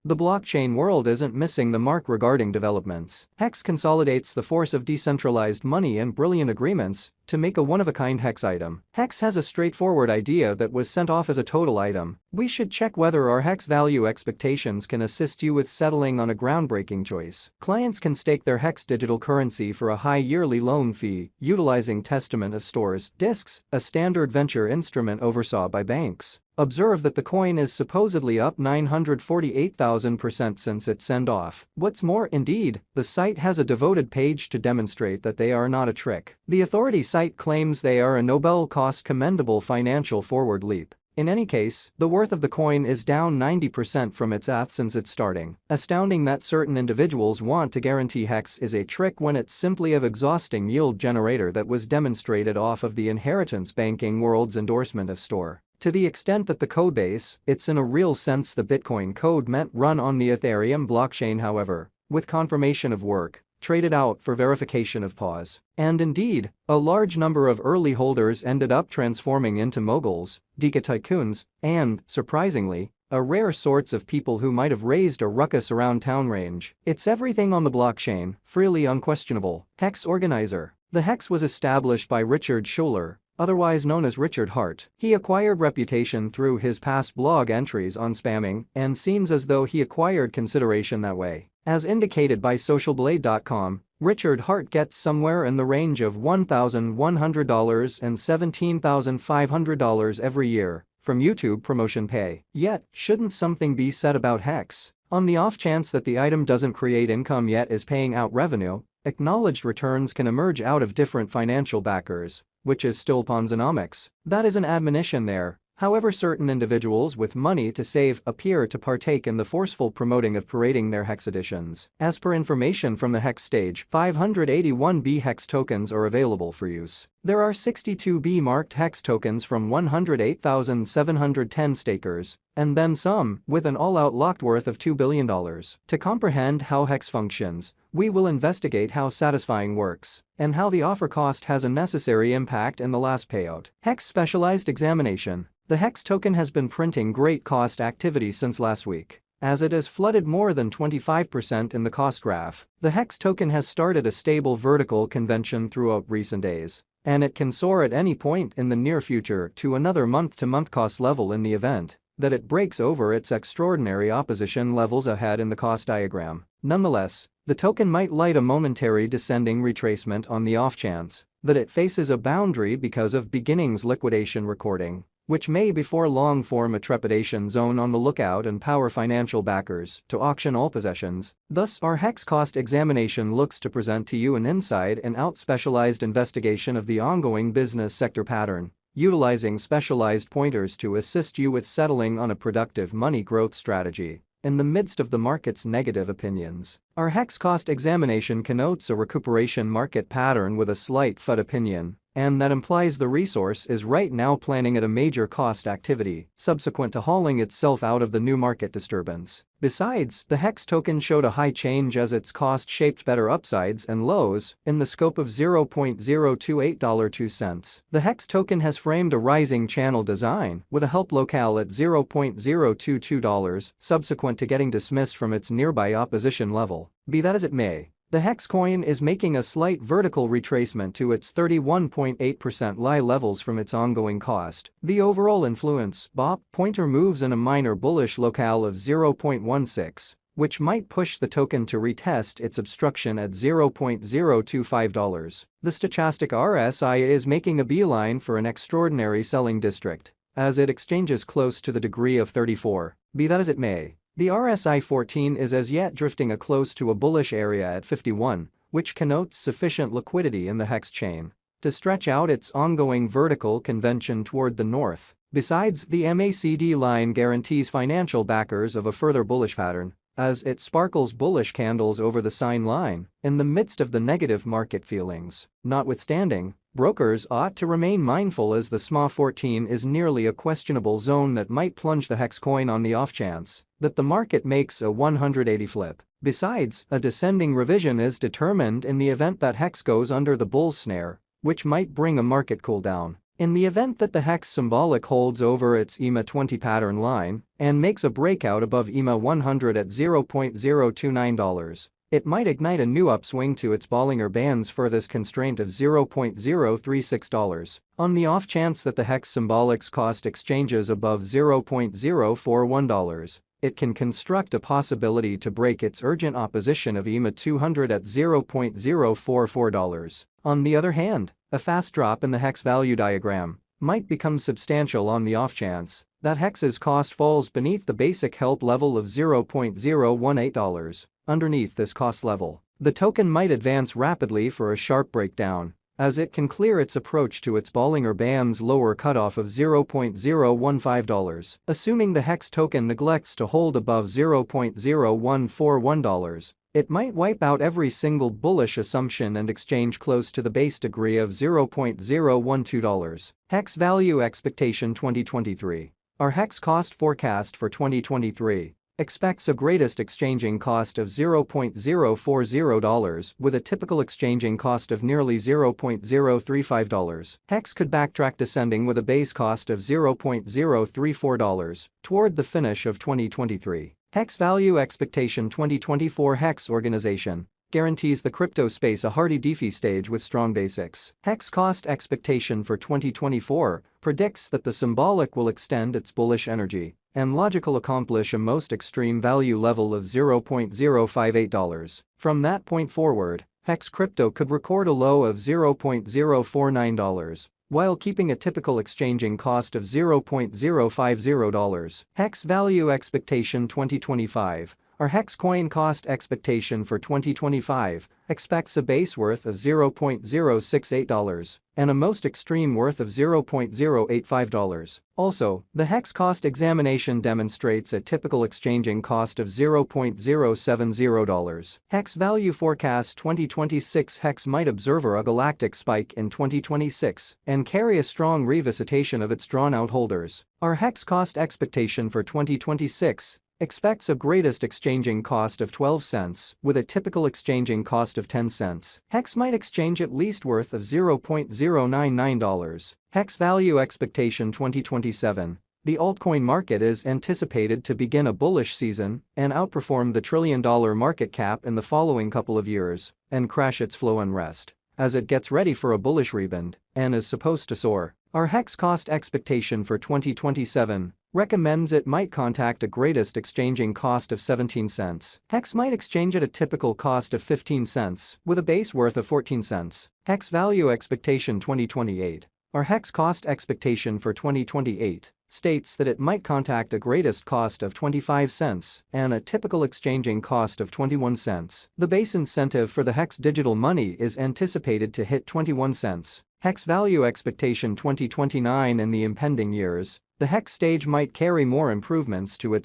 The blockchain world isn't missing the mark regarding developments. Hex consolidates the force of decentralized money and brilliant agreements to make a one-of-a-kind Hex item. Hex has a straightforward idea that was sent off as a total item. We should check whether our Hex value expectations can assist you with settling on a groundbreaking choice. Clients can stake their Hex digital currency for a high yearly loan fee, utilizing testament of stores, disks, a standard venture instrument oversaw by banks. Observe that the coin is supposedly up 948,000% since its send-off. What's more, indeed, the site has a devoted page to demonstrate that they are not a trick. The authority site claims they are a Nobel-cost commendable financial forward leap. In any case, the worth of the coin is down 90% from its ETH since its starting. Astounding that certain individuals want to guarantee Hex is a trick when it's simply an exhausting yield generator that was demonstrated off of the inheritance banking world's endorsement of store. To the extent that the codebase, it's in a real sense the Bitcoin code meant run on the Ethereum blockchain, however, with confirmation of work, traded out for verification of pause. And indeed, a large number of early holders ended up transforming into moguls, deci tycoons, and, surprisingly, a rare sorts of people who might have raised a ruckus around town range. It's everything on the blockchain, freely unquestionable. Hex organizer. The Hex was established by Richard Schuller, otherwise known as Richard Hart. He acquired reputation through his past blog entries on spamming and seems as though he acquired consideration that way. As indicated by socialblade.com, Richard Hart gets somewhere in the range of $1,100 and $17,500 every year from YouTube promotion pay. Yet, shouldn't something be said about Hex? On the off chance that the item doesn't create income yet is paying out revenue, acknowledged returns can emerge out of different financial backers, which is still Ponzonomics. That is an admonition there. However, certain individuals with money to save appear to partake in the forceful promoting of parading their Hex editions. As per information from the Hex stage, 581B Hex tokens are available for use. There are 62B marked Hex tokens from 108,710 stakers, and then some, with an all-out locked worth of $2 billion. To comprehend how Hex functions, we will investigate how satisfying works, and how the offer cost has a necessary impact in the last payout. Hex specialized examination. The Hex token has been printing great cost activity since last week, as it has flooded more than 25% in the cost graph. The Hex token has started a stable vertical convention throughout recent days, and it can soar at any point in the near future to another month-to-month cost level in the event that it breaks over its extraordinary opposition levels ahead in the cost diagram. Nonetheless, the token might light a momentary descending retracement on the off chance that it faces a boundary because of beginnings liquidation recording, which may before long form a trepidation zone on the lookout and power financial backers to auction all possessions. Thus, our Hex cost examination looks to present to you an inside and out specialized investigation of the ongoing business sector pattern, utilizing specialized pointers to assist you with settling on a productive money growth strategy in the midst of the market's negative opinions. Our Hex cost examination connotes a recuperation market pattern with a slight FUD opinion, and that implies the resource is right now planning at a major cost activity subsequent to hauling itself out of the new market disturbance. Besides, the Hex token showed a high change as its cost shaped better upsides and lows in the scope of $0.028.02. The Hex token has framed a rising channel design with a help locale at $0.022 subsequent to getting dismissed from its nearby opposition level. Be that as it may, the Hex coin is making a slight vertical retracement to its 31.8% lie levels from its ongoing cost. The overall influence BOP pointer moves in a minor bullish locale of 0.16, which might push the token to retest its obstruction at $0.025. The stochastic RSI is making a beeline for an extraordinary selling district as it exchanges close to the degree of 34. Be that as it may, the RSI 14 is as yet drifting close to a bullish area at 51, which connotes sufficient liquidity in the Hex chain to stretch out its ongoing vertical convention toward the north. Besides, the MACD line guarantees financial backers of a further bullish pattern as it sparkles bullish candles over the sign line in the midst of the negative market feelings. Notwithstanding, brokers ought to remain mindful as the SMA 14 is nearly a questionable zone that might plunge the Hex coin on the off chance that the market makes a 180 flip. Besides, a descending revision is determined in the event that Hex goes under the bull snare, which might bring a market cool down. In the event that the hex symbolic holds over its EMA 20 pattern line and makes a breakout above EMA 100 at $0.029, it might ignite a new upswing to its Bollinger Band's furthest constraint of $0.036. On the off chance that the hex symbolic's cost exchanges above $0.041, it can construct a possibility to break its urgent opposition of EMA 200 at $0.044. On the other hand, a fast drop in the hex value diagram might become substantial on the off chance that hex's cost falls beneath the basic help level of $0.018. Underneath this cost level, the token might advance rapidly for a sharp breakdown, as it can clear its approach to its Bollinger Band's lower cutoff of $0.015. Assuming the hex token neglects to hold above $0.0141, it might wipe out every single bullish assumption and exchange close to the base degree of $0.012. Hex value expectation 2023. Our hex cost forecast for 2023 expects a greatest exchanging cost of $0.040 with a typical exchanging cost of nearly $0.035. Hex could backtrack descending with a base cost of $0.034 toward the finish of 2023. Hex value expectation 2024. Hex organization guarantees the crypto space a hearty DeFi stage with strong basics. Hex cost expectation for 2024 predicts that the symbolic will extend its bullish energy and logical accomplish a most extreme value level of $0.058. From that point forward, Hex crypto could record a low of $0.049 while keeping a typical exchanging cost of $0.050. Hex value expectation 2025. Our Hex coin cost expectation for 2025 expects a base worth of $0.068 and a most extreme worth of $0.085. Also, the Hex cost examination demonstrates a typical exchanging cost of $0.070. Hex value forecast 2026. Hex might observe a galactic spike in 2026 and carry a strong revisitation of its drawn-out holders. Our Hex cost expectation for 2026 expects a greatest exchanging cost of 12 cents with a typical exchanging cost of 10 cents. Hex might exchange at least worth of $0.099. Hex value expectation 2027. The altcoin market is anticipated to begin a bullish season and outperform the trillion-dollar market cap in the following couple of years and crash its flow unrest as it gets ready for a bullish rebound and is supposed to soar. Our Hex cost expectation for 2027 recommends it might contact a greatest exchanging cost of 17 cents. Hex might exchange at a typical cost of 15 cents with a base worth of 14 cents. Hex value expectation 2028. Our Hex cost expectation for 2028 states that it might contact a greatest cost of 25 cents and a typical exchanging cost of 21 cents. The base incentive for the Hex digital money is anticipated to hit 21 cents. Hex value expectation 2029. In the impending years, the Hex stage might carry more improvements to its